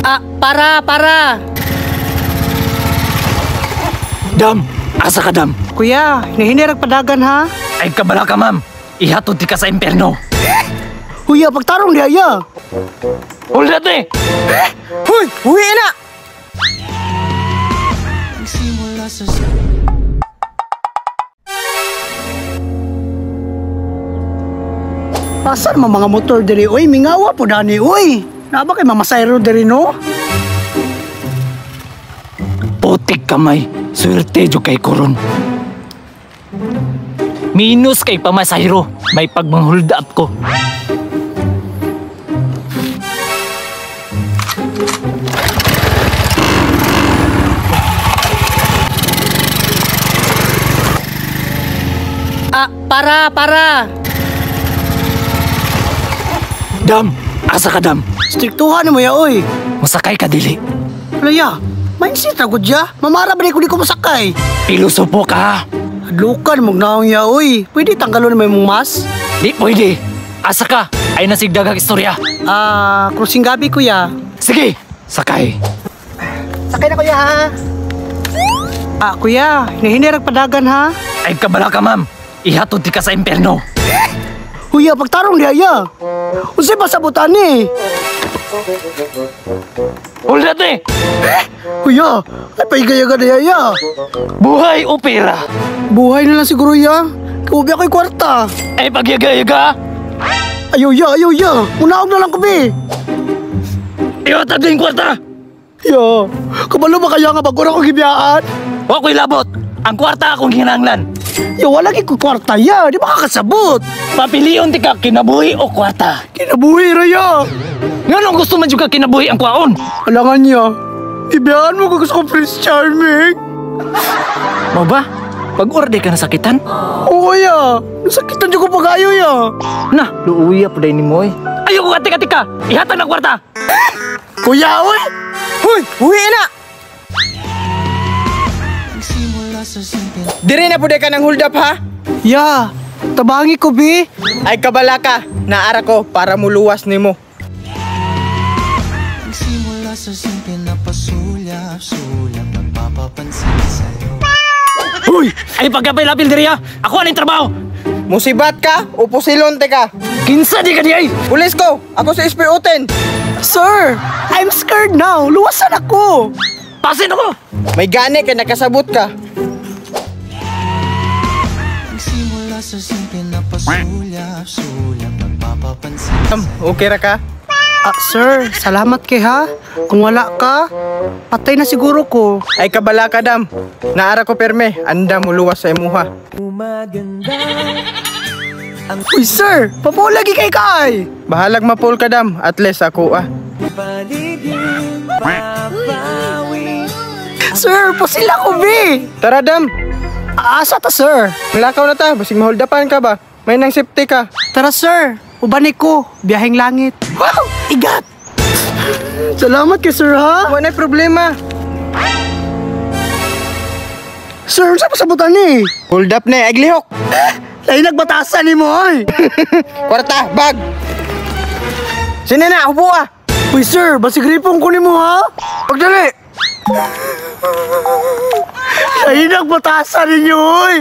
Para. Dam, asa ka dam? Kuya, nahinirag padagan ha? Ay kabala ka ma'am. Ihatod ti ka sa impyerno. Kuya, pagtarong di aya. Ulat eh! Huy, uwi na! Pasan mga motor diri, uy, mingawa po dani, uy. Naba kay mamasayro diri, no? Putik kamay. Swerte jo kay Koron. Minus kay pamasayro. May pagmanghulda up ko. Para. Dam, asa ka dam? Striktuhan mo ya, uy. Masakay ka dili. Laya, mindset na gud ya. Mamara ba di ko masakay? Pilosopo ka. Adlukan mong naong ya, uy. Pwede tanggalon mo yung mas? Di pwede. Asa ka? Ay nasigdagag istorya. Cruising gabi, kuya. Sige, sakay. Sakay na, kuya, ha? Kuya, nahinirag padagan, ha? Ay kabala ka ma'am. Ihatod ti ka sa impyerno. Kuya, pagtarong di aya. Unsay pasabutan ni? Ulat eh! Kuya, ay paigaya-gaya di aya. Buhay opera. Buhay na lang siguro ya. Kaubi ako'y kwarta. Ay pagyaga-yaga. Ayaw ya. Unaog na lang kami. Ihatag din kwarta. Ya, kabalo ba kaya nga bago na ko gibiyaan? Wa ko'y labot. Ang kwarta akong hinanglan. Ya, wala ko kwarta ya. Di ba kakasabot? Papiliyon ti ka kinabuhi o kwarta. Kinabuhi raya. Nganong gusto man juga kinabuhi ang kwaon? Alangan niya. Ibiyaan mo kung gusto ko Prince Charming. Mau ba? Pag-order ka nasakitan? Oo ya. Nasakitan dyan ko pag-ayo ya. Nah, luuya pa day ni Moy. Ayaw ko katika-tika. Ihatag ng kwarta. Kuya, uy. Huy, uwi na. Diri na pude ka ng hold up ha? Ya, tabangi ko bi. Ay kabala ka, naara ko para muluwas nimo. Nagsimula sa simple na pasulyap-sulyap, nagpapapansin sa'yo. Uy! Ay pagkapilapil diri ha! Ako aning trabaho! Musibat ka o pusilonte ka? Kinsa di ka di ay! Pulis ko, ako si SPO10. Sir, I'm scared now. Luwasan ako. Pasin ako! May gani kay nakasabot ka. Nagsimula sa simple na pasulyap-sulyap, nagpapapansin Okay ra ka? Sir, salamat kay ha. Kung wala ka, patay na siguro ko. Ay kabala ka dam. Naara ko perme, anda muluwas sa imuha. Uy, sir, papulagi kay kay. Bahalag mapul ka dam, at least ako Sir, pasila ko bi. Tara dam, Asa ta, sir? nilakaw na ta, basig mahuldapan ka ba? May nang safety ka. Tara, sir. Ubanay ko, biyaheng langit. Wow, igat. Salamat kay sir ha. Wala na problema. Sir, saan pasabutan ni? Hold up na, aglihok. Lain nagbatasan ni mo, oy. Kwarta, bag. Sino na, upo ah. Uy, sir, basig ripong ko ni mo ha. Pagdali. Lain nagbatasan ninyo, oy.